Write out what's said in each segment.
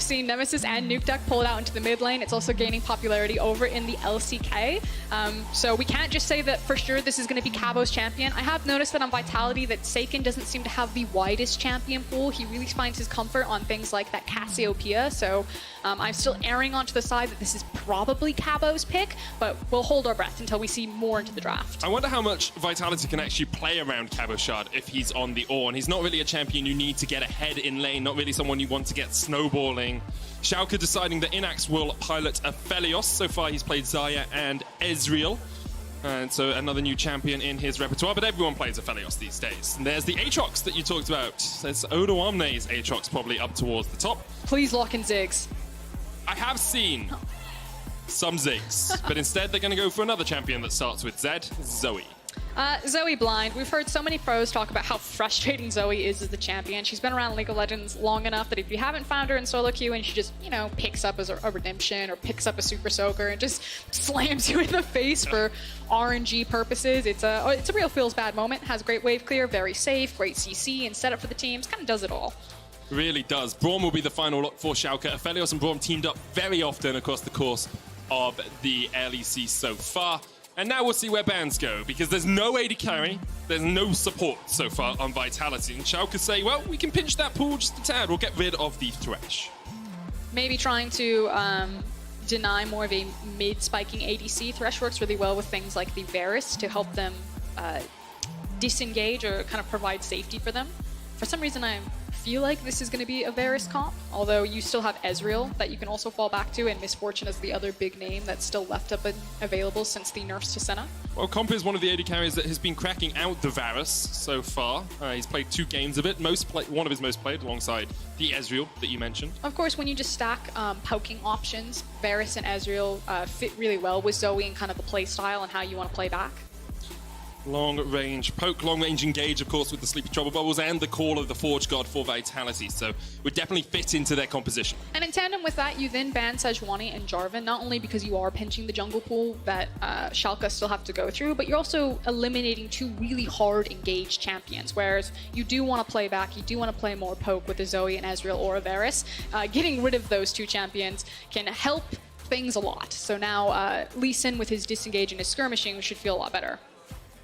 seen Nemesis and Nuke Duck pulled out into the mid lane. It's also gaining popularity over in the LCK. So we can't just say that for sure this is going to be Cabo's champion. I have noticed that on Vitality that Saken doesn't seem to have the widest champion pool. He really finds his comfort on things like that Cassiopeia. So I'm still erring onto the side that this is probably Cabo's pick, but we'll hold our breath until we see more into the draft. I wonder how much Vitality can actually play around Cabochard if he's on the Ornn. He's not really a champion you need to get ahead in lane, not really someone you want to get snowballing. Schalke deciding that Innaxe will pilot Aphelios. So far he's played Xayah and Ezreal. And so another new champion in his repertoire, but everyone plays Aphelios these days. And there's the Aatrox that you talked about. There's Odoamne's Aatrox probably up towards the top. Please lock in Ziggs. I have seen some Ziggs, but instead they're going to go for another champion that starts with Z, Zoe. Zoe Blind. We've heard so many pros talk about how frustrating Zoe is as the champion. She's been around League of Legends long enough that if you haven't found her in solo queue and she just, you know, picks up as a redemption or picks up a super soaker and just slams you in the face for RNG purposes, it's a real feels bad moment. Has great wave clear, very safe, great CC and setup for the teams. Kind of does it all. Really does. Braum will be the final lock for Schalke. Aphelios and Braum teamed up very often across the course of the LEC so far. And now we'll see where bans go, because there's no AD carry, there's no support so far on Vitality. And Schalke say, well, we can pinch that pool just a tad, we'll get rid of the Thresh. Maybe trying to deny more of a mid-spiking ADC. Thresh works really well with things like the Varus to help them disengage or kind of provide safety for them. For some reason, I feel like this is going to be a Varus comp, although you still have Ezreal that you can also fall back to, and Misfortune is the other big name that's still left up and available since the nerfs to Senna. Well, Comp is one of the AD carries that has been cracking out the Varus so far. He's played 2 games of it, one of his most played alongside the Ezreal that you mentioned. Of course, when you just stack poking options, Varus and Ezreal fit really well with Zoe and kind of the play style and how you want to play back. Long-range poke, long-range engage, of course, with the Sleepy Trouble Bubbles and the Call of the Forge God for Vitality, so would definitely fit into their composition. And in tandem with that, you then ban Sejuani and Jarvan, not only because you are pinching the jungle pool that Schalke still have to go through, but you're also eliminating 2 really hard engaged champions, whereas you do want to play back, you do want to play more poke with a Zoe and Ezreal or a Varus. Getting rid of those 2 champions can help things a lot. So now Lee Sin with his disengage and his skirmishing should feel a lot better.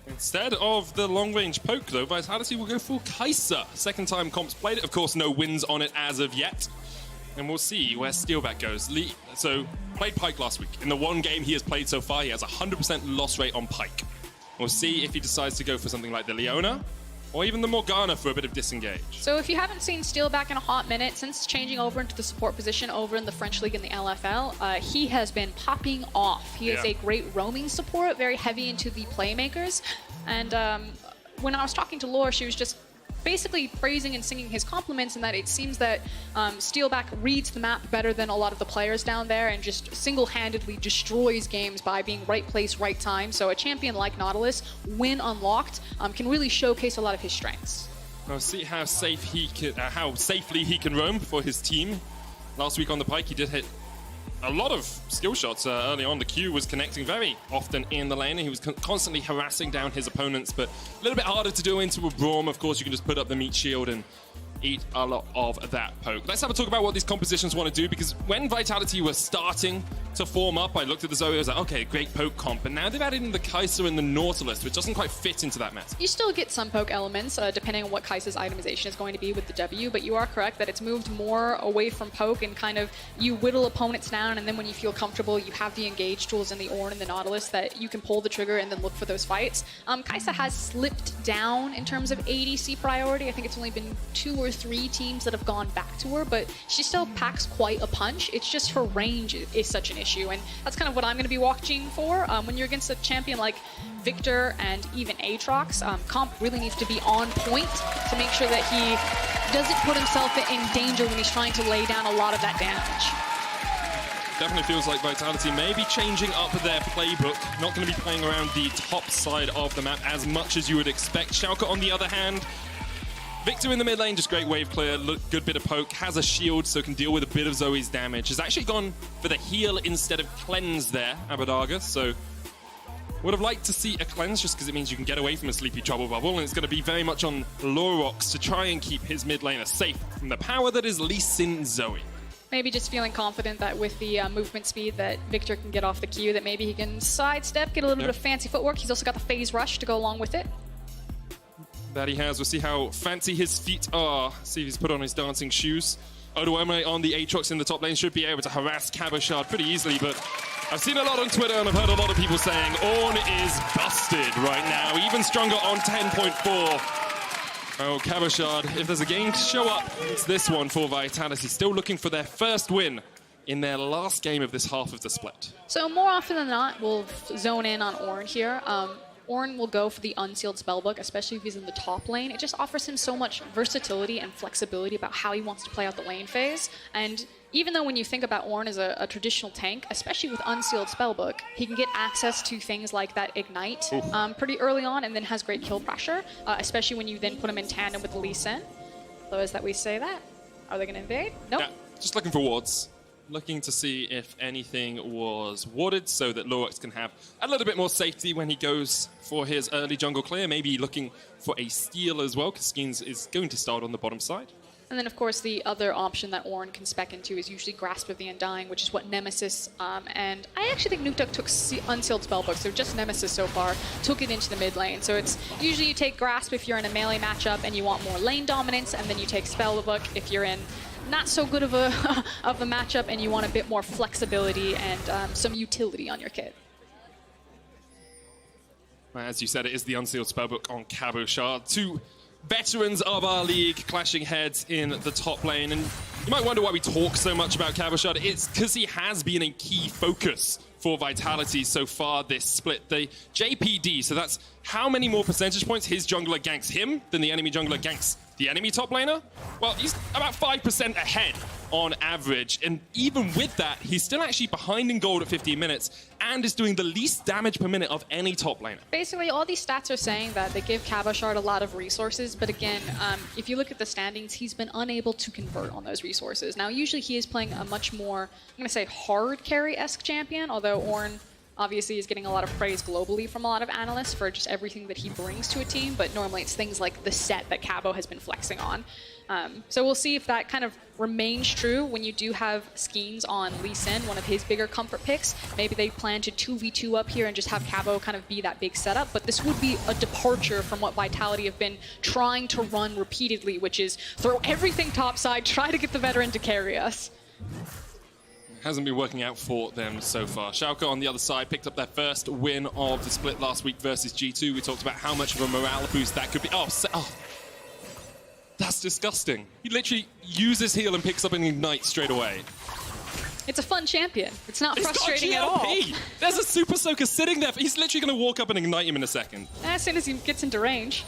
Instead of the long-range poke, though, Vitality will go for Kaisa. Second time Comp's played it. Of course, no wins on it as of yet. And we'll see where Steelback goes. So, played Pyke last week. In the 1 game he has played so far, he has a 100% loss rate on Pyke. We'll see if he decides to go for something like the Leona, or even the Morgana for a bit of disengage. So if you haven't seen Steelback in a hot minute, since changing over into the support position over in the French League and the LFL, he has been popping off. He is a great roaming support, very heavy into the playmakers. And when I was talking to Laura, she was just basically praising and singing his compliments, and that it seems that Steelback reads the map better than a lot of the players down there and just single-handedly destroys games by being right place, right time. So a champion like Nautilus, when unlocked, can really showcase a lot of his strengths. We'll see how safely he can roam for his team. Last week on the Pyke, he did hit a lot of skill shots early on. The Q was connecting very often in the lane, and he was constantly harassing down his opponents, but a little bit harder to do into a Braum. Of course, you can just put up the meat shield and eat a lot of that poke. Let's have a talk about what these compositions want to do, because when Vitality was starting to form up, I looked at the Zoe, I was like, okay, great poke comp, but now they've added in the Kaisa and the Nautilus, which doesn't quite fit into that meta. You still get some poke elements, depending on what Kaisa's itemization is going to be with the W, but you are correct that it's moved more away from poke and kind of you whittle opponents down, and then when you feel comfortable, you have the engage tools in the Ornn and the Nautilus that you can pull the trigger and then look for those fights. Kaisa has slipped down in terms of ADC priority. I think it's only been 2 or 3 teams that have gone back to her, but she still packs quite a punch. It's just her range is such an issue, and that's kind of what I'm going to be watching for. When you're against a champion like Viktor and even Aatrox, Comp really needs to be on point to make sure that he doesn't put himself in danger when he's trying to lay down a lot of that damage. Definitely feels like Vitality may be changing up their playbook. Not going to be playing around the top side of the map as much as you would expect. Schalke, on the other hand, Viktor in the mid lane, just great wave clear, good bit of poke, has a shield so can deal with a bit of Zoe's damage. Has actually gone for the heal instead of cleanse there, Abbedagge, so would have liked to see a cleanse just because it means you can get away from a Sleepy Trouble Bubble, and it's going to be very much on Lurox to try and keep his mid laner safe from the power that is Lee Sin Zoe. Maybe just feeling confident that with the movement speed that Viktor can get off the Q, that maybe he can sidestep, get a little bit of fancy footwork. He's also got the phase rush to go along with it. That he has. We'll see how fancy his feet are. See if he's put on his dancing shoes. Odoamne on the Aatrox in the top lane should be able to harass Cabochard pretty easily, but I've seen a lot on Twitter and I've heard a lot of people saying Ornn is busted right now, even stronger on 10.4. Oh, Cabochard, if there's a game to show up, it's this one for Vitality. Still looking for their first win in their last game of this half of the split. So more often than not, we'll zone in on Ornn here. Ornn will go for the unsealed spellbook, especially if he's in the top lane. It just offers him so much versatility and flexibility about how he wants to play out the lane phase. And even though when you think about Ornn as a traditional tank, especially with unsealed spellbook, he can get access to things like that ignite pretty early on and then has great kill pressure, especially when you then put him in tandem with the Lee Sin. So is that we say that? Are they going to invade? Nope. Yeah, just looking for wards. Looking to see if anything was warded so that Lurox can have a little bit more safety when he goes for his early jungle clear. Maybe looking for a steal as well, because Skeanz is going to start on the bottom side. And then, of course, the other option that Ornn can spec into is usually Grasp of the Undying, which is what Nemesis, and I actually think Nukeduck took unsealed spellbooks, so just Nemesis so far, took it into the mid lane. So it's usually you take Grasp if you're in a melee matchup and you want more lane dominance, and then you take Spellbook if you're in not so good of a matchup and you want a bit more flexibility and some utility on your kit. As you said, it is the unsealed spellbook on Cabochard. Two veterans of our league clashing heads in the top lane. And you might wonder why we talk so much about Cabochard. It's because he has been a key focus for Vitality so far this split. The JPD, so that's how many more percentage points his jungler ganks him than the enemy jungler ganks the enemy top laner? Well, he's about 5% ahead on average. And even with that, he's still actually behind in gold at 15 minutes and is doing the least damage per minute of any top laner. Basically, all these stats are saying that they give Cabochard a lot of resources, but again, if you look at the standings, he's been unable to convert on those resources. Now, usually he is playing a much more, I'm going to say, hard carry-esque champion, although Ornn obviously is getting a lot of praise globally from a lot of analysts for just everything that he brings to a team, but normally it's things like the set that Cabo has been flexing on. So we'll see if that kind of remains true when you do have Skeanz on Lee Sin, one of his bigger comfort picks. Maybe they plan to 2v2 up here and just have Cabo kind of be that big setup, but this would be a departure from what Vitality have been trying to run repeatedly, which is throw everything topside, try to get the veteran to carry us. Hasn't been working out for them so far. Schalke on the other side picked up their first win of the split last week versus G2. We talked about how much of a morale boost that could be. Oh, that's disgusting. He literally uses heal and picks up an ignite straight away. It's a fun champion. It's not frustrating at all. There's a Super Soaker sitting there. He's literally going to walk up and ignite him in a second. As soon as he gets into range.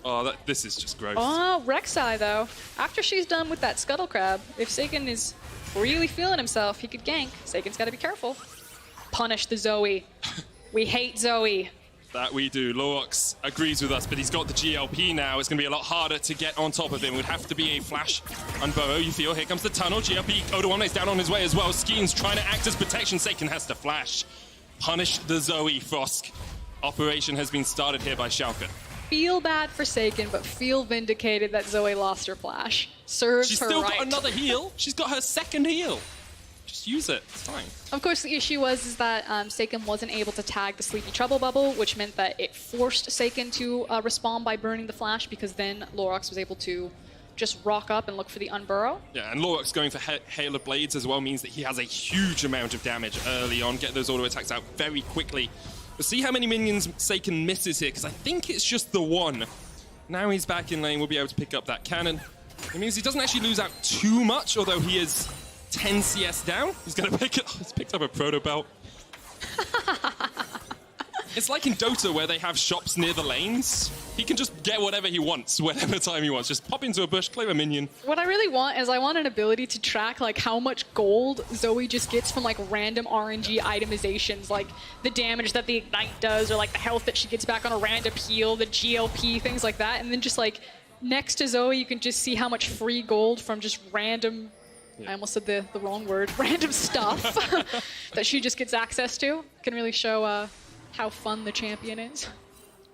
Oh, this is just gross. Oh, Rek'Sai, though. After she's done with that Scuttle Crab, if Saken is really feeling himself, he could gank. Saken's got to be careful. Punish the Zoe. We hate Zoe. That we do. Lurox agrees with us, but he's got the GLP now. It's going to be a lot harder to get on top of him. It would have to be a flash unburrow. You feel, here comes the tunnel. GLP, Odoamne is down on his way as well. Skeanz trying to act as protection. Saken has to flash. Punish the Zoe, Frosk. Operation has been started here by Schalke. Feel bad for Saken, but feel vindicated that Zoe lost her flash. Serves She's her still right. got another heal. She's got her second heal. Just use it. It's fine. Of course, the issue was that Saken wasn't able to tag the Sleepy Trouble bubble, which meant that it forced Saken to respawn by burning the flash, because then Lurox was able to just rock up and look for the unburrow. Yeah, and Lurox going for Hail of Blades as well means that he has a huge amount of damage early on. Get those auto attacks out very quickly. But see how many minions Saken misses here, because I think it's just the one. Now he's back in lane, we'll be able to pick up that cannon. It means he doesn't actually lose out too much, although he is 10 CS down. He's going to pick it. He's picked up a proto belt. It's like in Dota where they have shops near the lanes. He can just get whatever he wants, whatever time he wants. Just pop into a bush, claim a minion. What I really want is I want an ability to track like how much gold Zoe just gets from like random RNG itemizations, like the damage that the Ignite does, or like the health that she gets back on a random heal, the GLP, things like that. And then just like next to Zoe, you can just see how much free gold from just random, I almost said the wrong word, random stuff that she just gets access to. Can really show how fun the champion is.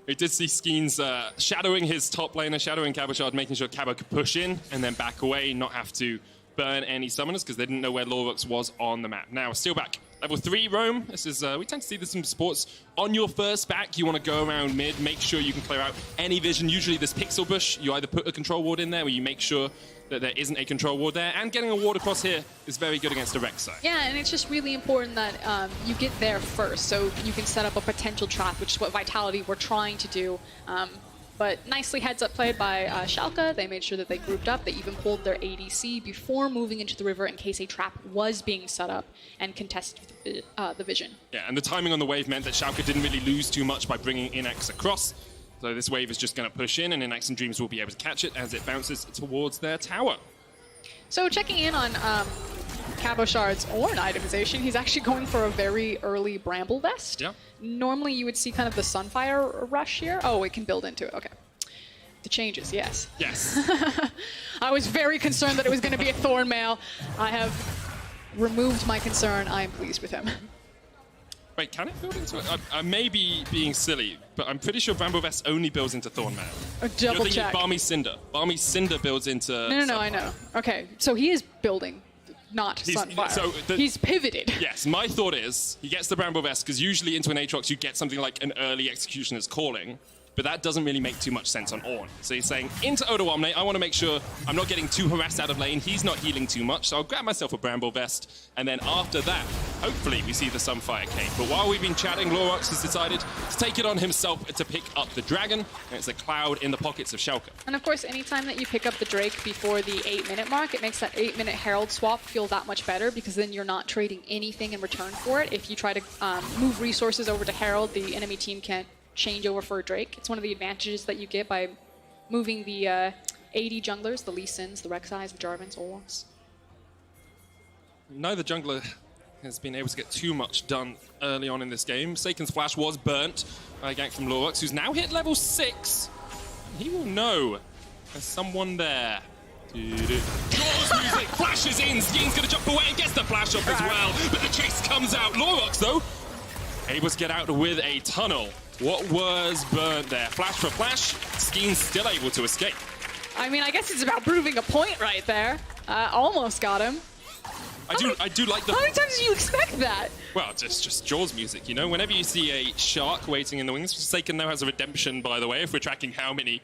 We did see Skeanz shadowing his top laner, shadowing Cabochard, making sure Cabo could push in and then back away, not have to burn any summoners because they didn't know where Lurox was on the map. Now, Steelback, level 3 roam. This is, we tend to see this in sports. On your first back, you want to go around mid, make sure you can clear out any vision. Usually this pixel bush, you either put a control ward in there where you make sure that there isn't a control ward there, and getting a ward across here is very good against a Rek'Sai. Yeah, and it's just really important that you get there first, so you can set up a potential trap, which is what Vitality were trying to do. But nicely heads up played by Schalke. They made sure that they grouped up. They even pulled their ADC before moving into the river in case a trap was being set up and contested the vision. Yeah, and the timing on the wave meant that Schalke didn't really lose too much by bringing Innaxe across. So this wave is just going to push in, and Innaxe and Dreams will be able to catch it as it bounces towards their tower. So checking in on Cabochard's Ornn itemization, he's actually going for a very early Bramble Vest. Yeah. Normally you would see kind of the Sunfire rush here. Oh, it can build into it, okay. The changes, yes. Yes. I was very concerned that it was going to be a Thorn Mail. I have removed my concern. I am pleased with him. Wait, can it build into it? I may be being silly, but I'm pretty sure Bramble Vest only builds into Thorn Mail. Double check. Balmy Cinder. Balmy Cinder builds into No, I know. Okay, so he is building, not Sunfire. So he's pivoted. Yes, my thought is he gets the Bramble Vest because usually into an Aatrox you get something like an early Executioner's Calling, but that doesn't really make too much sense on Ornn. So he's saying, into Odoamne, I want to make sure I'm not getting too harassed out of lane. He's not healing too much, so I'll grab myself a Bramble Vest, and then after that, hopefully we see the Sunfire Cape. But while we've been chatting, Lurox has decided to take it on himself to pick up the dragon, and it's a cloud in the pockets of Schalke. And of course, anytime that you pick up the Drake before the 8-minute mark, it makes that 8-minute Herald swap feel that much better, because then you're not trading anything in return for it. If you try to move resources over to Herald, the enemy team can't change over for a Drake. It's one of the advantages that you get by moving the AD junglers, the Lee Sins, the Rek'Sais, the Jarvans, Olafs. Neither jungler has been able to get too much done early on in this game. Saken's flash was burnt by a gank from Lurox, who's now hit level 6. He will know there's someone there. Jaws music flashes in. Skeanz gonna jump away and gets the flash off as well, but the chase comes out. Lurox, though, able to get out with a tunnel. What was burnt there? Flash for flash. Skeanz still able to escape. I mean, I guess it's about proving a point right there. Almost got him. I do like the... How many times do you expect that? Well, just Jaws music, you know? Whenever you see a shark waiting in the wings, Saken now has a redemption, by the way, if we're tracking how many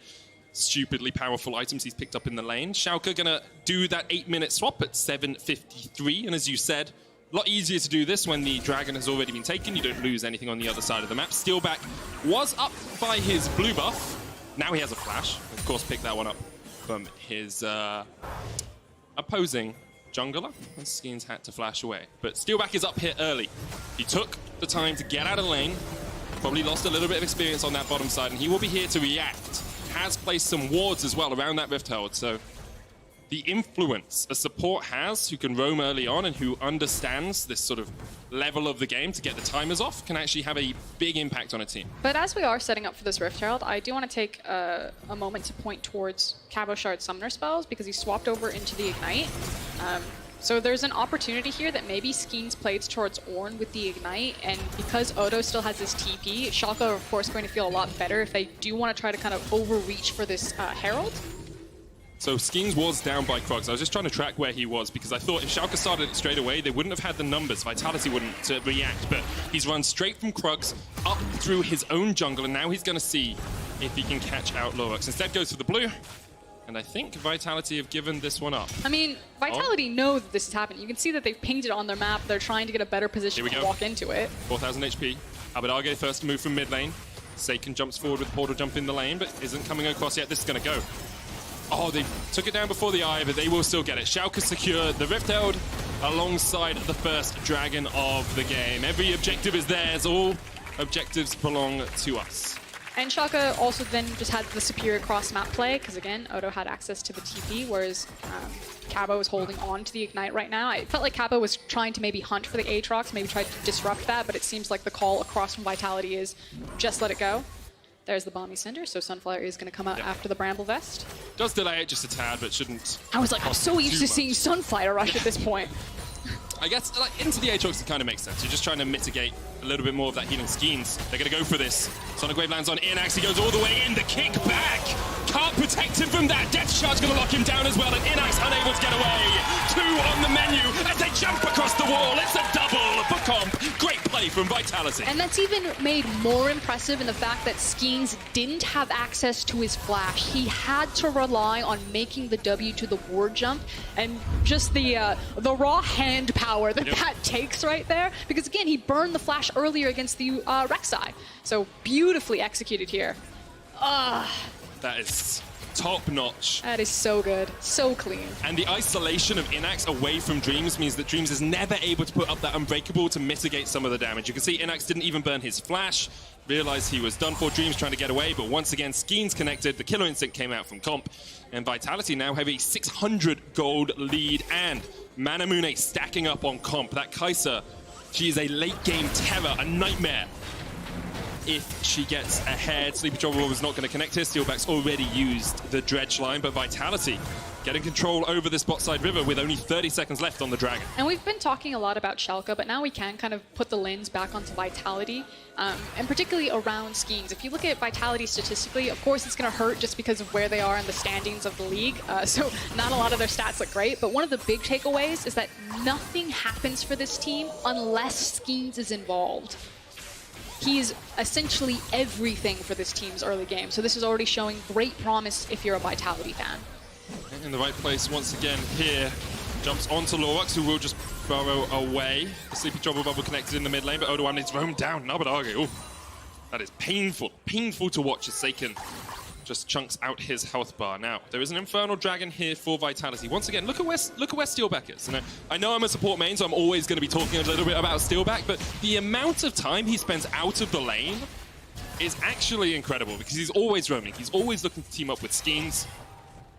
stupidly powerful items he's picked up in the lane. Schalke gonna do that 8-minute swap at 7:53, and as you said, a lot easier to do this when the dragon has already been taken. You don't lose anything on the other side of the map. Steelback was up by his blue buff. Now he has a flash. Of course, picked that one up from his opposing jungler. And Skeanz had to flash away. But Steelback is up here early. He took the time to get out of lane. Probably lost a little bit of experience on that bottom side, and he will be here to react. Has placed some wards as well around that Rift Herald, so the influence a support has who can roam early on and who understands this sort of level of the game to get the timers off can actually have a big impact on a team. But as we are setting up for this Rift Herald, I do want to take a moment to point towards Cabochard's Summoner spells, because he swapped over into the Ignite. So there's an opportunity here that maybe Skeanz plays towards Ornn with the Ignite, and because Odo still has his TP, Schalke are of course going to feel a lot better if they do want to try to kind of overreach for this Herald. So Skeanz was down by Krugs. I was just trying to track where he was because I thought if Schalke started it straight away, they wouldn't have had the numbers. Vitality wouldn't react, but he's run straight from Krugs up through his own jungle, and now he's going to see if he can catch out Lurox. Instead goes for the blue, and I think Vitality have given this one up. I mean, Vitality know that this is happening. You can see that they've pinged it on their map. They're trying to get a better position to walk into it. 4,000 HP. Abbedagge first to move from mid lane. Saken jumps forward with portal jump in the lane, but isn't coming across yet. This is going to go. Oh, they took it down before the eye, but they will still get it. Schalke secure the Rift Herald alongside the first dragon of the game. Every objective is theirs. All objectives belong to us. And Schalke also then just had the superior cross-map play, because again, Odo had access to the TP, whereas Cabo is holding on to the Ignite right now. I felt like Cabo was trying to maybe hunt for the Aatrox, maybe try to disrupt that, but it seems like the call across from Vitality is just let it go. There's the Balmy Cinder, so Sunfire is going to come out after the Bramble Vest. Does delay it just a tad, but shouldn't. I was like, I'm so used to seeing Sunfire rush at this point. I guess like, into the Aatrox it kind of makes sense. You're just trying to mitigate a little bit more of that healing Skeanz. They're going to go for this. Sonic Wave lands on Innaxe. He goes all the way in. The kick back. Can't protect him from that. Death Shard's going to lock him down as well. And Innaxe unable to get away. 2 on the menu as they jump across the wall. It's a double for comp. Great play from Vitality. And that's even made more impressive in the fact that Skeanz didn't have access to his flash. He had to rely on making the W to the ward jump, and just the raw hand power that that takes right there. Because again, he burned the flash earlier against the Rek'Sai. So beautifully executed here. That is top notch. That is so good, so clean. And the isolation of Innaxe away from Dreams means that Dreams is never able to put up that Unbreakable to mitigate some of the damage. You can see Innaxe didn't even burn his flash, realized he was done for. Dreams trying to get away, but once again, Skeanz connected. The Killer Instinct came out from comp, and Vitality now have a 600 gold lead, and Manamune stacking up on comp. That Kaisa, she is a late game terror, a nightmare. If she gets ahead, Sleepy Trouble was not going to connect here. Steelback's already used the dredge line, but Vitality getting control over this bot side river with only 30 seconds left on the Dragon. And we've been talking a lot about Schalke, but now we can kind of put the lens back onto Vitality, and particularly around Skeanz. If you look at Vitality statistically, of course it's going to hurt just because of where they are in the standings of the league, so not a lot of their stats look great, but one of the big takeaways is that nothing happens for this team unless Skeanz is involved. He's essentially everything for this team's early game, so this is already showing great promise if you're a Vitality fan. In the right place once again here. Jumps onto Lurox, who will just burrow away. The Sleepy Trouble Bubble connected in the mid lane, but Odoamne is roamed down. Abbedagge, oh, that is painful. Painful to watch as Saken just chunks out his health bar. Now, there is an Infernal Dragon here for Vitality. Once again, look at where Steelback is. And I know I'm a support main, so I'm always going to be talking a little bit about Steelback, but the amount of time he spends out of the lane is actually incredible, because he's always roaming. He's always looking to team up with Skeanz.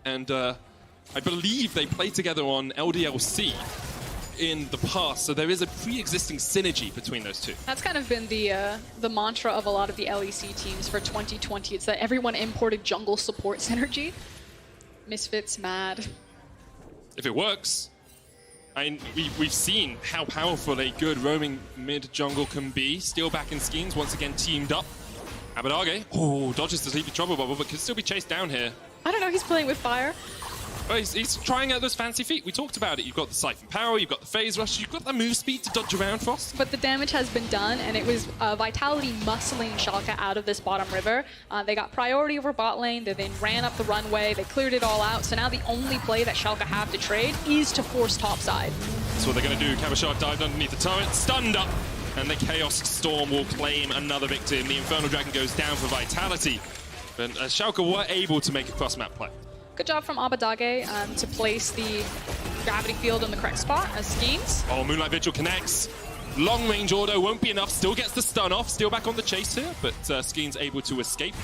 And I believe they played together on LDLC in the past, so there is a pre-existing synergy between those two. That's kind of been the mantra of a lot of the LEC teams for 2020. It's that everyone imported jungle support synergy. Misfits mad. If it works, we've seen how powerful a good roaming mid-jungle can be. Steelback and Skeanz once again teamed up. Abbedagge, oh, dodges the Sleepy Trouble Bubble, but can still be chased down here. I don't know, he's playing with fire. Well, he's trying out those fancy feet. We talked about it. You've got the Siphon Power, you've got the Phase Rush, you've got the move speed to dodge around, Frost. But the damage has been done, and it was Vitality muscling Schalke out of this bottom river. They got priority over bot lane, they then ran up the runway, they cleared it all out, so now the only play that Schalke have to trade is to force topside. That's what they're going to do. Cabochard dived underneath the turret, stunned up, and the Chaos Storm will claim another victim. The Infernal Dragon goes down for Vitality, but Schalke were able to make a cross-map play. Good job from Abbedagge to place the gravity field in the correct spot as Skeanz. Oh, Moonlight Vigil connects. Long range auto won't be enough. Still gets the stun off. Still back on the chase here, but Skeanz able to escape.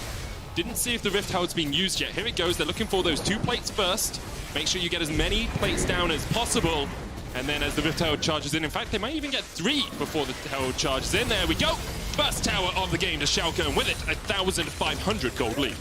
Didn't see if the Rift Herald's being used yet. Here it goes. They're looking for those 2 plates first. Make sure you get as many plates down as possible. And then as the Rift Herald charges in fact, they might even get 3 before the Herald charges in. There we go. First tower of the game to Schalke, and with it, 1,500 gold lead.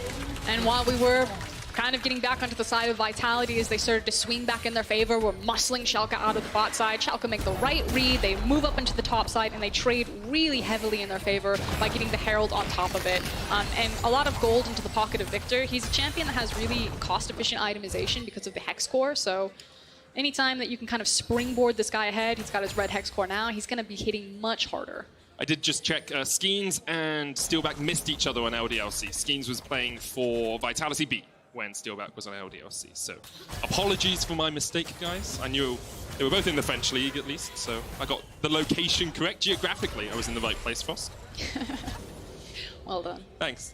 And while we were kind of getting back onto the side of Vitality as they started to swing back in their favor, we're muscling Schalke out of the bot side. Schalke make the right read, they move up into the top side, and they trade really heavily in their favor by getting the Herald on top of it. And a lot of gold into the pocket of Viktor. He's a champion that has really cost-efficient itemization because of the Hex Core, so anytime that you can kind of springboard this guy ahead, he's got his red Hex Core now, he's going to be hitting much harder. I did just check, Skeanz and Steelback missed each other on LDLC. Skeanz was playing for Vitality B when Steelback was on LDLC, so apologies for my mistake, guys. I knew they were both in the French League at least, so I got the location correct geographically. I was in the right place, Frost. Well done. Thanks.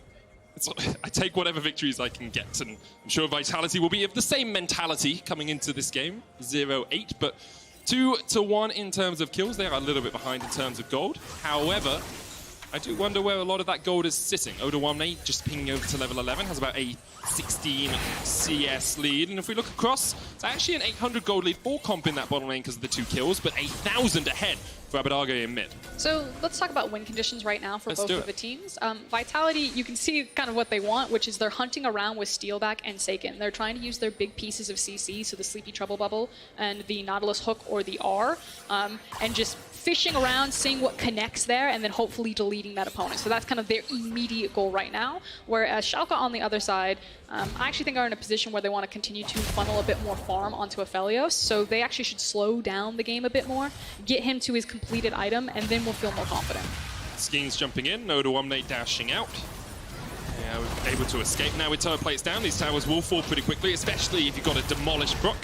I take whatever victories I can get, and I'm sure Vitality will be of the same mentality coming into this game, 0-8, but 2-1 in terms of kills. They are a little bit behind in terms of gold. However, I do wonder where a lot of that gold is sitting. Odoamne just pinging over to level 11, has about a 16 CS lead. And if we look across, it's actually an 800 gold lead for Comp in that bottom lane because of the 2 kills, but 8,000 ahead for Abbedagge in mid. So let's talk about win conditions right now for both of the teams. Vitality, you can see kind of what they want, which is they're hunting around with Steelback and Saken. They're trying to use their big pieces of CC, so the Sleepy Trouble Bubble and the Nautilus Hook or the R, and just fishing around, seeing what connects there, and then hopefully deleting that opponent. So that's kind of their immediate goal right now. Whereas Schalke on the other side, I actually think are in a position where they want to continue to funnel a bit more farm onto Aphelios. So they actually should slow down the game a bit more, get him to his completed item, and then we'll feel more confident. Skeanz jumping in, Odoamne dashing out. Yeah, we're able to escape. Now with tower plates down, these towers will fall pretty quickly, especially if you've got a demolished Brook,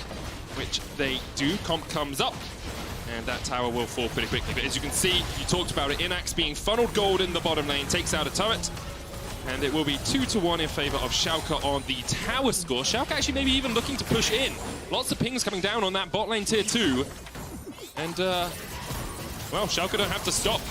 which they do. Comp comes up, and that tower will fall pretty quickly. But as you can see, you talked about it, Innaxe being funneled gold in the bottom lane, takes out a turret, and it will be 2-1 in favor of Schalke on the tower score. Schalke actually maybe even looking to push in. Lots of pings coming down on that bot lane tier 2. And, well, Schalke don't have to stop.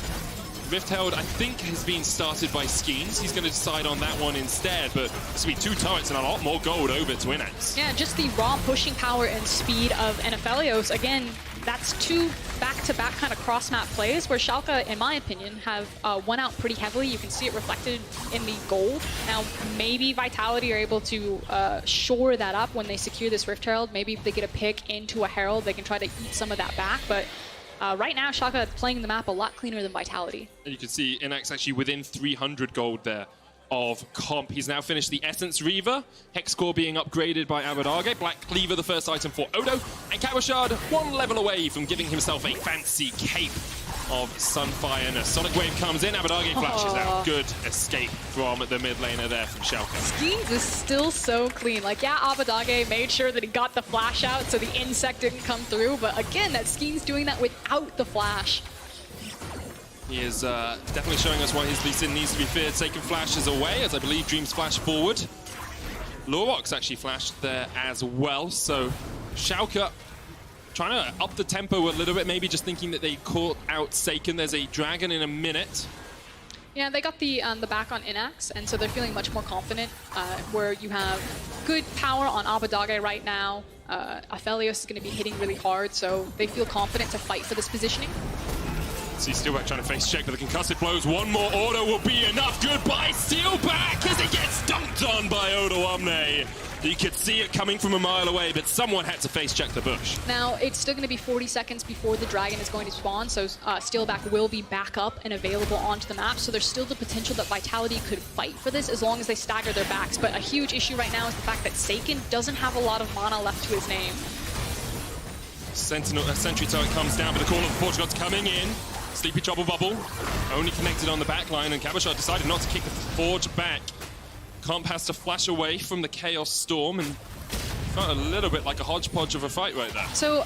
Rift Herald, I think, has been started by Skeanz. He's going to decide on that one instead, but this will be 2 turrets and a lot more gold over to Innaxe. Yeah, just the raw pushing power and speed of Aphelios. Again, that's 2 back-to-back kind of cross-map plays where Schalke, in my opinion, have won out pretty heavily. You can see it reflected in the gold. Now, maybe Vitality are able to shore that up when they secure this Rift Herald. Maybe if they get a pick into a Herald, they can try to eat some of that back, but right now, Schalke playing the map a lot cleaner than Vitality. And you can see Innaxe actually within 300 gold there of Comp. He's now finished the Essence Reaver, Hex Core being upgraded by Abbedagge, Black Cleaver the first item for Odo, and Cabochard 1 level away from giving himself a fancy cape of Sunfire. And a Sonic Wave comes in, Abbedagge flashes out. Good escape from the mid laner there from Schalke. Skeanz is still so clean. Like, yeah, Abbedagge made sure that he got the flash out so the insect didn't come through, but again, that Skeanz doing that without the flash. He is definitely showing us why his Lee Sin needs to be feared. Saken flashes away, as I believe Dreams flash forward. Lurox actually flashed there as well, so Schalke trying to up the tempo a little bit, maybe just thinking that they caught out Saken. There's a dragon in a minute. Yeah, they got the back on Innaxe, and so they're feeling much more confident, where you have good power on Abbedagge right now. Aphelios is going to be hitting really hard, so they feel confident to fight for this positioning. See Steelback trying to face check, but the concussive blows. One more auto will be enough. Goodbye, Steelback, as it gets dunked on by Odoamne. You could see it coming from a mile away, but someone had to face check the bush. Now, it's still going to be 40 seconds before the dragon is going to spawn, so Steelback will be back up and available onto the map, so there's still the potential that Vitality could fight for this as long as they stagger their backs. But a huge issue right now is the fact that Saken doesn't have a lot of mana left to his name. Sentry turret comes down, but the call of the Portugal's coming in. Sleepy Trouble Bubble, only connected on the back line, and Cabochard decided not to kick the Forge back. Comp has to flash away from the Chaos Storm, and felt a little bit like a hodgepodge of a fight right there. So,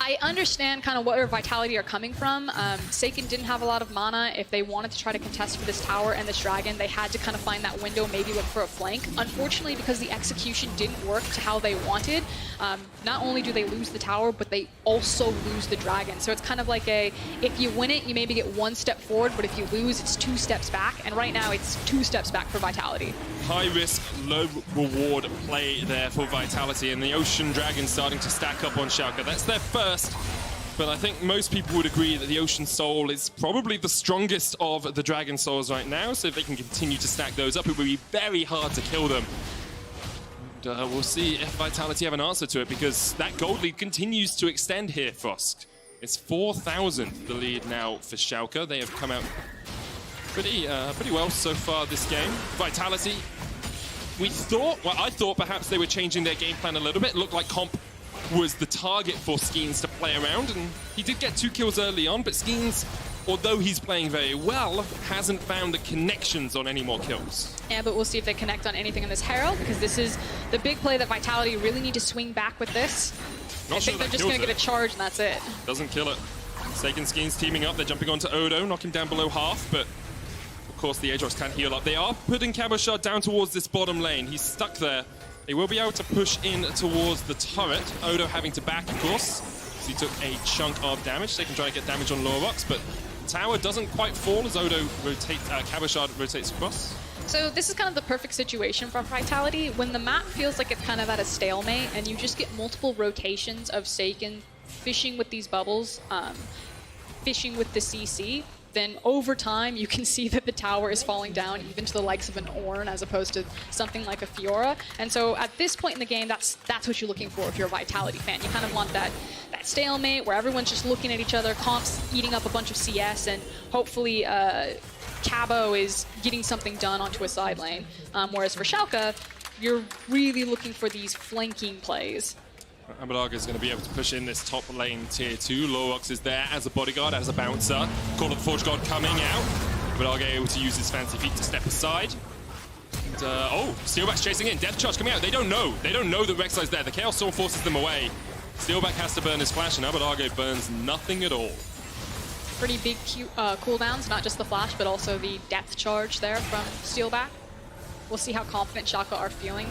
I understand kind of where Vitality are coming from. Saken didn't have a lot of mana. If they wanted to try to contest for this tower and this dragon, they had to kind of find that window, maybe look for a flank. Unfortunately, because the execution didn't work to how they wanted, not only do they lose the tower, but they also lose the dragon. So it's kind of like if you win it, you maybe get 1 step forward, but if you lose, it's 2 steps back. And right now, it's 2 steps back for Vitality. High risk, low reward play there for Vitality, and the Ocean Dragon starting to stack up on Schalke. That's their first, but I think most people would agree that the Ocean Soul is probably the strongest of the Dragon Souls right now, so if they can continue to stack those up, it would be very hard to kill them. And, we'll see if Vitality have an answer to it, because that gold lead continues to extend here, Frosk. It's 4,000 the lead now for Schalke. They have come out pretty well so far this game. Vitality, I thought perhaps they were changing their game plan a little bit. It looked like Comp was the target for Skeanz to play around, and he did get 2 kills early on, but Skeanz, although he's playing very well, hasn't found the connections on any more kills. Yeah, but we'll see if they connect on anything in this Herald, because this is the big play that Vitality really need to swing back with this. I think they're just going to get a charge, and that's it. Doesn't kill it. Saken Skeanz teaming up. They're jumping onto Odo, knock him down below half, but of course the Aatrox can't heal up. They are putting Cabochard down towards this bottom lane. He's stuck there. They will be able to push in towards the turret. Odo having to back, of course, because he took a chunk of damage. They can try to get damage on Lurox, but Tower doesn't quite fall as Odo rotates, Cabochard rotates across. So this is kind of the perfect situation for Vitality when the map feels like it's kind of at a stalemate and you just get multiple rotations of Saken fishing with these bubbles, fishing with the CC. Then over time, you can see that the tower is falling down even to the likes of an Ornn as opposed to something like a Fiora. And so at this point in the game, that's what you're looking for if you're a Vitality fan. You kind of want that stalemate where everyone's just looking at each other, comps eating up a bunch of CS, and hopefully Cabo is getting something done onto a side lane. Whereas for Schalke, you're really looking for these flanking plays. Abbedagge is going to be able to push in this top lane tier 2. Lurox is there as a bodyguard, as a bouncer. Call of the Forge God coming out. Abbedagge able to use his fancy feet to step aside. And, oh, Steelback's chasing in. Death Charge coming out. They don't know. They don't know that Rek'Sai's there. The Chaos Storm forces them away. Steelback has to burn his flash, and Abbedagge burns nothing at all. Pretty big cooldowns, not just the flash, but also the Death Charge there from Steelback. We'll see how confident Schalke are feeling.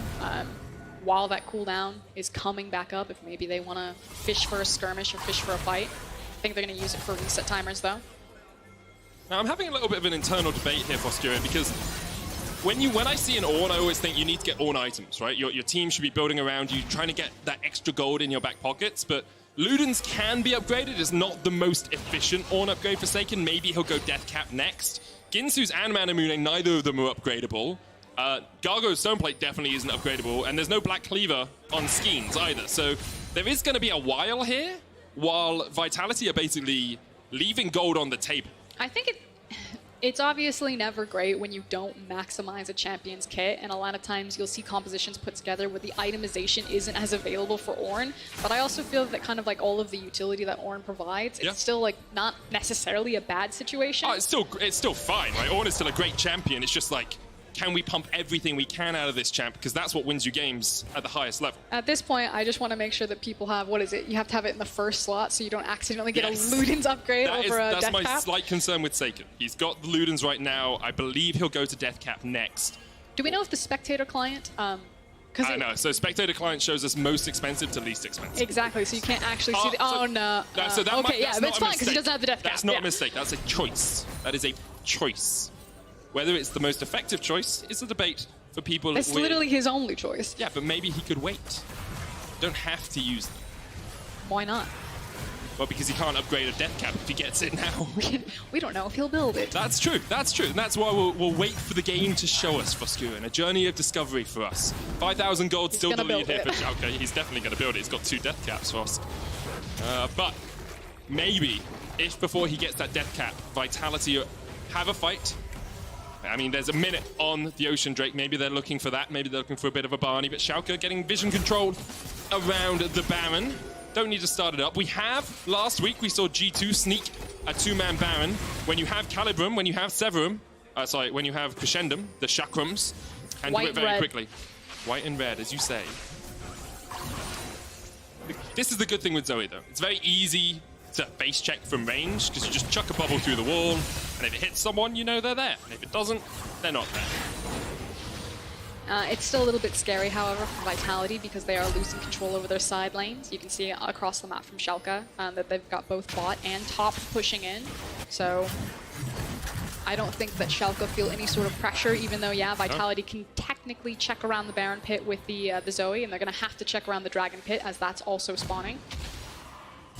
While that cooldown is coming back up, if maybe they want to fish for a skirmish or fish for a fight. I think they're going to use it for reset timers, though. Now, I'm having a little bit of an internal debate here, Froskurinn, because when I see an Ornn, I always think you need to get Ornn items, right? Your team should be building around you, trying to get that extra gold in your back pockets, but Ludens can be upgraded. It's not the most efficient Ornn upgrade for Saken. Maybe he'll go Death Cap next. Ginsu's and Manamune, neither of them are upgradable. Gargo's Stoneplate definitely isn't upgradable, and there's no Black Cleaver on Skeanz either. So there is going to be a while here, while Vitality are basically leaving gold on the table. I think it's obviously never great when you don't maximize a champion's kit, and a lot of times you'll see compositions put together where the itemization isn't as available for Ornn. But I also feel that kind of like all of the utility that Ornn provides, it's still like not necessarily a bad situation. Oh, it's still fine, right? Ornn is still a great champion. It's just like, can we pump everything we can out of this champ? Because that's what wins you games at the highest level. At this point, I just want to make sure that people have, what is it? You have to have it in the first slot so you don't accidentally get a Ludens upgrade over a Death Cap. That's my slight concern with Saken. He's got the Ludens right now. I believe he'll go to Death Cap next. Do we know if the Spectator client... I know. So Spectator client shows us most expensive to least expensive. Exactly. So you can't actually see the... Oh, no. So that okay, yeah, but it's fine because he doesn't have the Death Cap. That's not a mistake. That's a choice. That is a choice. Whether it's the most effective choice is a debate for people. It's literally his only choice. Yeah, but maybe he could wait. Don't have to use them. Why not? Well, because he can't upgrade a Death Cap if he gets it now. We don't know if he'll build it. That's true. That's true. And that's why we'll wait for the game to show us, Froskurinn. A journey of discovery for us. 5,000 gold, still the lead here for Schalke. He's definitely going to build it. He's got 2 Death Caps, Frosk. But maybe, if before he gets that Death Cap, Vitality have a fight. I mean, there's a minute on the Ocean Drake. Maybe they're looking for that. Maybe they're looking for a bit of a Barney. But Schalke getting vision controlled around the Baron. Don't need to start it up. Last week, we saw G2 sneak a 2-man Baron. When you have Calibrum, when you have Severum, when you have Crescendum, the Chakrams, and do it very quickly. White and red, as you say. This is the good thing with Zoe, though. It's very easy to base check from range, because you just chuck a bubble through the wall, and if it hits someone, you know they're there. And if it doesn't, they're not there. It's still a little bit scary, however, for Vitality, because they are losing control over their side lanes. You can see across the map from Schalke that they've got both bot and top pushing in. So I don't think that Schalke feel any sort of pressure, even though, yeah, Vitality can technically check around the Baron pit with the Zoe, and they're going to have to check around the Dragon pit, as that's also spawning.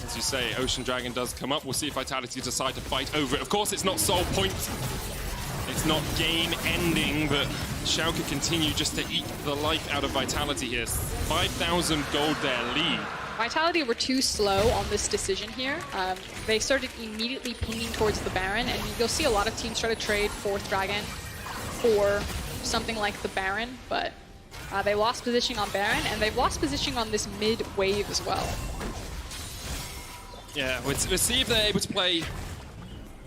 As you say, Ocean Dragon does come up. We'll see if Vitality decide to fight over it. Of course, it's not soul point. It's not game-ending, but Schalke continue just to eat the life out of Vitality here. 5,000 gold their lead. Vitality were too slow on this decision here. They started immediately pinging towards the Baron, and you'll see a lot of teams try to trade 4th Dragon for something like the Baron, but they lost positioning on Baron, and they've lost positioning on this mid-wave as well. Yeah, let's see if they're able to play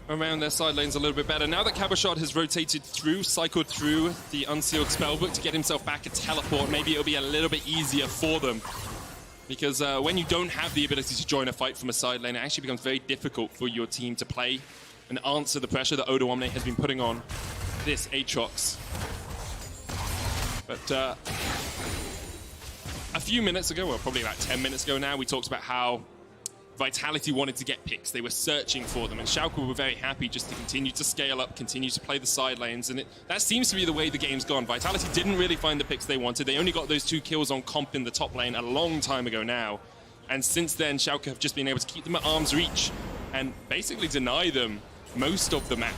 around their side lanes a little bit better. Now that Cabochard has rotated through, cycled through the Unsealed Spellbook to get himself back a teleport, maybe it'll be a little bit easier for them. Because when you don't have the ability to join a fight from a side lane, it actually becomes very difficult for your team to play and answer the pressure that Odoamne has been putting on this Aatrox. But a few minutes ago, well, probably about 10 minutes ago now, we talked about how Vitality wanted to get picks. They were searching for them, and Schalke were very happy just to continue to scale up, continue to play the side lanes, and that seems to be the way the game's gone. Vitality didn't really find the picks they wanted. They only got those 2 kills on Comp in the top lane a long time ago now, and since then, Schalke have just been able to keep them at arm's reach and basically deny them most of the map.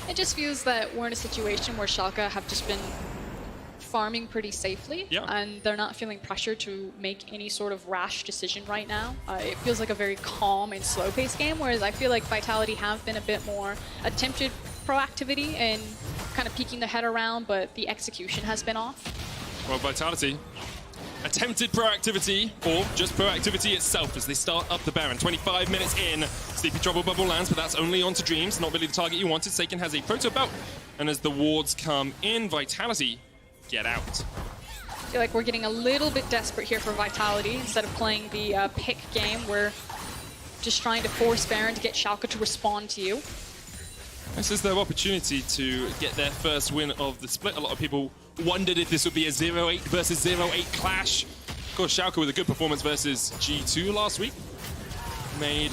It just feels that we're in a situation where Schalke have just been farming pretty safely, and they're not feeling pressure to make any sort of rash decision right now. It feels like a very calm and slow-paced game, whereas I feel like Vitality have been a bit more attempted proactivity and kind of peeking their head around, but the execution has been off. Well, Vitality attempted proactivity, or just proactivity itself as they start up the Baron. 25 minutes in, Sleepy Trouble Bubble lands, but that's only onto Dreams, not really the target you wanted. Saken has a Proto Belt, and as the wards come in, Vitality get out. I feel like we're getting a little bit desperate here for Vitality. Instead of playing the pick game, we're just trying to force Baron to get Schalke to respond to you. This is their opportunity to get their first win of the split. A lot of people wondered if this would be a 0-8 versus 0-8 clash. Of course, Schalke with a good performance versus G2 last week made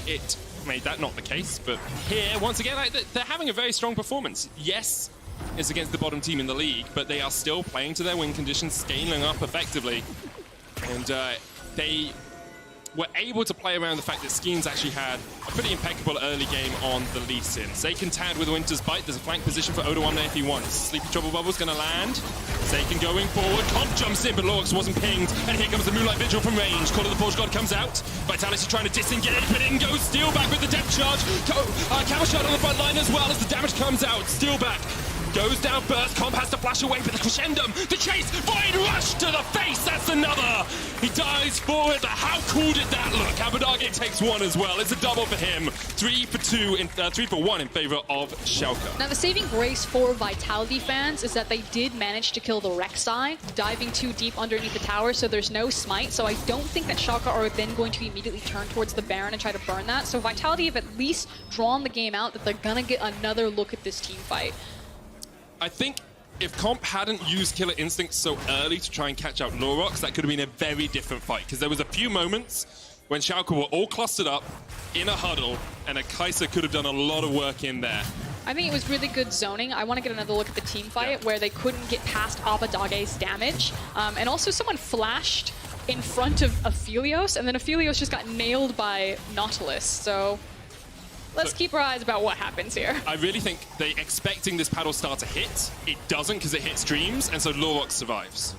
that not the case. But here, once again, they're having a very strong performance. Yes, it's against the bottom team in the league, but they are still playing to their win conditions, scaling up effectively. And they were able to play around the fact that Skeanz actually had a pretty impeccable early game on the Lee Sin. Saken tagged with Winter's Bite. There's a flank position for Odoamne if he wants. Sleepy Trouble Bubble's going to land. Saken going forward. Comp jumps in, but Lurox wasn't pinged. And here comes the Moonlight Vigil from range. Call of the Forge God comes out. Vitality trying to disengage, but in goes Steelback with the depth charge. Cabochard on the front line as well as the damage comes out. Steelback goes down first. Comp has to flash away, but the crescendum, the chase, Void Rush to the face. That's another. He dives forward. How cool did that look? Abbedagge takes 1 as well. It's a double for him. 3 for 1 in favor of Schalke. Now, the saving grace for Vitality fans is that they did manage to kill the Rek'Sai, diving too deep underneath the tower, so there's no smite. So I don't think that Schalke are then going to immediately turn towards the Baron and try to burn that. So Vitality have at least drawn the game out that they're gonna get another look at this team fight. I think if Comp hadn't used Killer Instinct so early to try and catch out Lurox, that could have been a very different fight. Because there was a few moments when Schalke were all clustered up in a huddle, and a Kaisa could have done a lot of work in there. I think it was really good zoning. I want to get another look at the team fight where they couldn't get past Abbedagge's damage. And also someone flashed in front of Aphelios, and then Aphelios just got nailed by Nautilus. So let's keep our eyes about what happens here. I really think they're expecting this paddle star to hit. It doesn't because it hits Dreams, and so Lurox survives.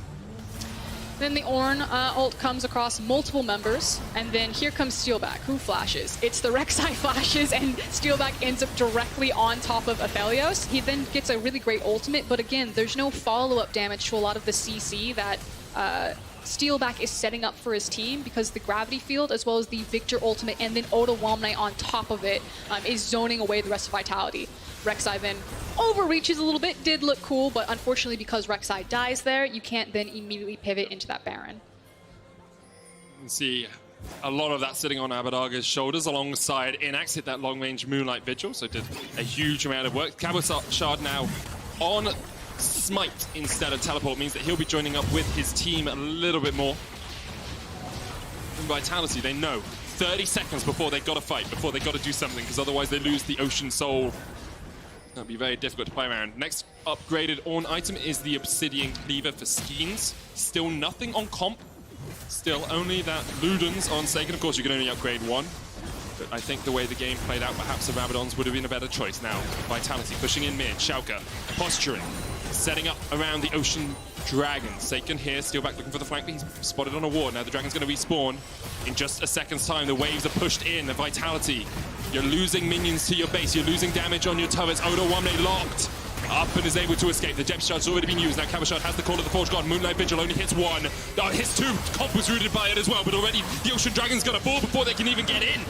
Then the Ornn ult comes across multiple members, and then here comes Steelback, who flashes. It's the Rek'Sai flashes, and Steelback ends up directly on top of Aphelios. He then gets a really great ultimate, but again, there's no follow-up damage to a lot of the CC that Steelback is setting up for his team, because the gravity field as well as the Viktor ultimate and then Odoamne on top of it is zoning away the rest of Vitality. Rek'Sai then overreaches a little bit, did look cool, but unfortunately because Rek'Sai dies there, you can't then immediately pivot into that Baron. You can see a lot of that sitting on Abbedagge's shoulders alongside Innaxe, hit that long-range Moonlight Vigil, so did a huge amount of work. Cabochard now on Smite instead of Teleport means that he'll be joining up with his team a little bit more. In Vitality, they know 30 seconds before they've got to fight, before they've got to do something, because otherwise they lose the Ocean Soul. That'll be very difficult to play around. Next upgraded Ornn item is the Obsidian Cleaver for Skeanz. Still nothing on Comp. Still only that Ludens on Saken. Of course, you can only upgrade 1. But I think the way the game played out, perhaps the Rabadons would have been a better choice. Now, Vitality pushing in mid. Schalke posturing, setting up around the Ocean Dragon. Saken here, Steelback looking for the flank, but he's spotted on a ward. Now the Dragon's going to respawn in just a second's time. The waves are pushed in. The Vitality, you're losing minions to your base. You're losing damage on your turrets. Odoamne locked up and is able to escape. The depth charge has already been used. Now Cabochard has the call of the Forge God. Moonlight Vigil only hits 1. Hits 2. Comp was rooted by it as well, but already the Ocean Dragon's going to fall before they can even get in.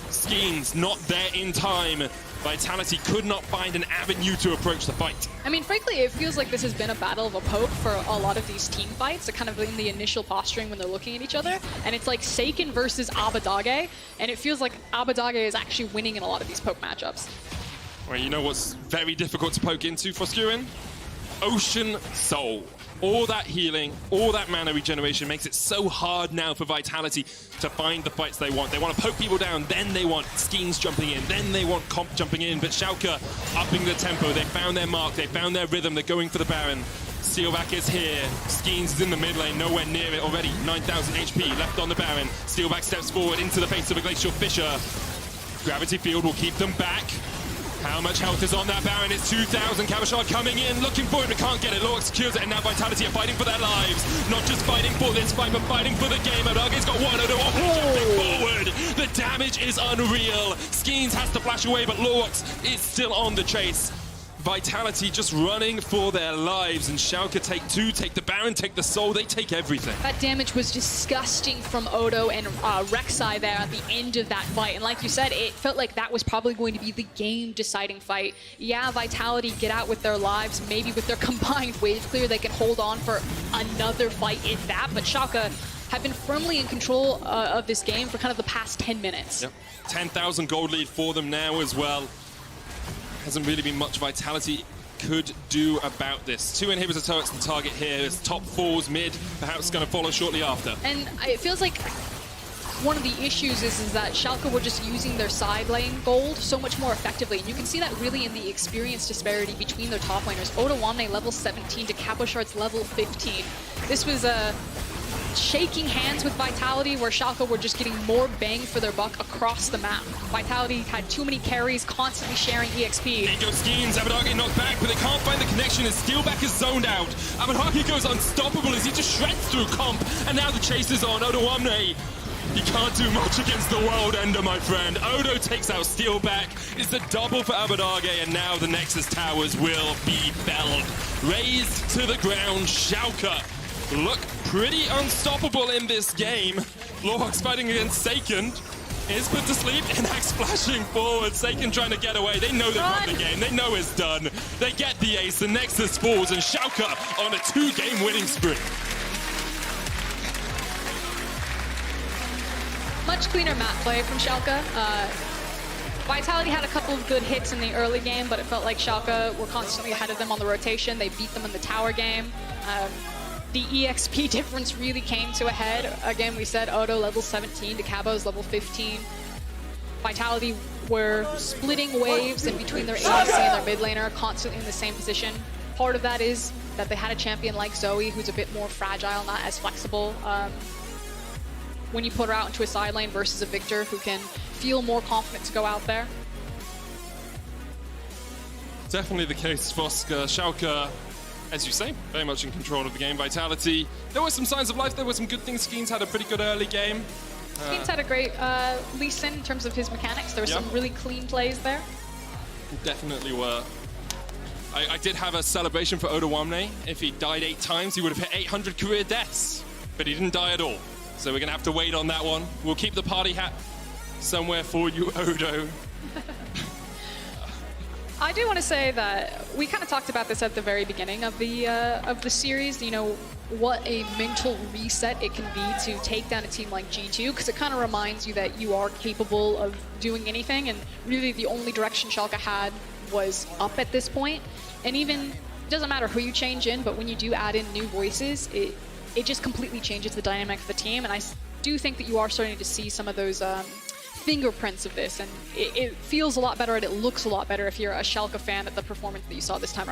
Skeanz not there in time. Vitality could not find an avenue to approach the fight. I mean, frankly, it feels like this has been a battle of a poke for a lot of these team fights. They're kind of in the initial posturing when they're looking at each other. And it's like Saken versus Abbedagge. And it feels like Abbedagge is actually winning in a lot of these poke matchups. Well, you know what's very difficult to poke into, Froskurinn? Ocean Soul. All that healing, all that mana regeneration makes it so hard now for Vitality to find the fights they want. They want to poke people down, then they want Skeanz jumping in, then they want Comp jumping in, but Schalke upping the tempo. They found their mark, they found their rhythm, they're going for the Baron. Steelback is here, Skeanz is in the mid lane, nowhere near it already. 9,000 HP left on the Baron. Steelback steps forward into the face of a Glacial Fissure. Gravity Field will keep them back. How much health is on that Baron? It's 2,000. Cabochard coming in, looking for it, but can't get it. Lurox secures it, and now Vitality are fighting for their lives. Not just fighting for this fight, but fighting for the game. Abbedagge's got one. Odoamne jumping forward. The damage is unreal. Skeanz has to flash away, but Lurox is still on the chase. Vitality just running for their lives, and Schalke take two, take the Baron, take the soul, they take everything. That damage was disgusting from Odo and Rek'Sai there at the end of that fight. And like you said, it felt like that was probably going to be the game-deciding fight. Yeah, Vitality get out with their lives, maybe with their combined wave clear, they can hold on for another fight in that, but Schalke have been firmly in control of this game for kind of the past 10 minutes. Yep. 10,000 gold lead for them now as well. Hasn't really been much Vitality could do about this. Two inhibitor turrets to target here as top fours mid, perhaps going to follow shortly after. And it feels like one of the issues is that Schalke were just using their side lane gold so much more effectively. And you can see that really in the experience disparity between their top laners. Odoamne level 17 to Cabochard's level 15. This was shaking hands with Vitality, where Schalke were just getting more bang for their buck across the map. Vitality had too many carries, constantly sharing EXP. There goes Skeanz, Abbedagge knocked back, but they can't find the connection as Steelback is zoned out. Abbedagge goes unstoppable as he just shreds through Comp, and now the chase is on. Odoamne, he can't do much against the World Ender, my friend. Odo takes out Steelback. It's a double for Abbedagge, and now the Nexus Towers will be felled. Razed to the ground, Schalke look pretty unstoppable in this game. Lurox fighting against Saken is put to sleep. Innaxe flashing forward. Saken trying to get away. They know they've won the game. They know it's done. They get the ace. The Nexus falls, and Schalke on a 2-game winning spree. Much cleaner map play from Schalke. Vitality had a couple of good hits in the early game, but it felt like Schalke were constantly ahead of them on the rotation. They beat them in the tower game. The EXP difference really came to a head. Again, we said Odo level 17 to Cabo's level 15. Vitality were splitting waves in between their ADC and their mid laner, constantly in the same position. Part of that is that they had a champion like Zoe, who's a bit more fragile, not as flexible. When you put her out into a side lane versus a Viktor who can feel more confident to go out there. Definitely the case, Voska. Schalke, as you say, very much in control of the game. Vitality, there were some signs of life, there were some good things. Skeanz had a pretty good early game. Skeanz had a great Lee Sin in terms of his mechanics. There were some really clean plays there. Definitely were. I did have a celebration for Odoamne. If he died 8 times, he would have hit 800 career deaths. But he didn't die at all. So we're going to have to wait on that one. We'll keep the party hat somewhere for you, Odo. I do want to say that we kind of talked about this at the very beginning of the series. You know, what a mental reset it can be to take down a team like G2, because it kind of reminds you that you are capable of doing anything, and really the only direction Schalke had was up at this point. And even, it doesn't matter who you change in, but when you do add in new voices, it just completely changes the dynamic of the team. And I do think that you are starting to see some of those fingerprints of this, and it feels a lot better and it looks a lot better if you're a Schalke fan at the performance that you saw this time around.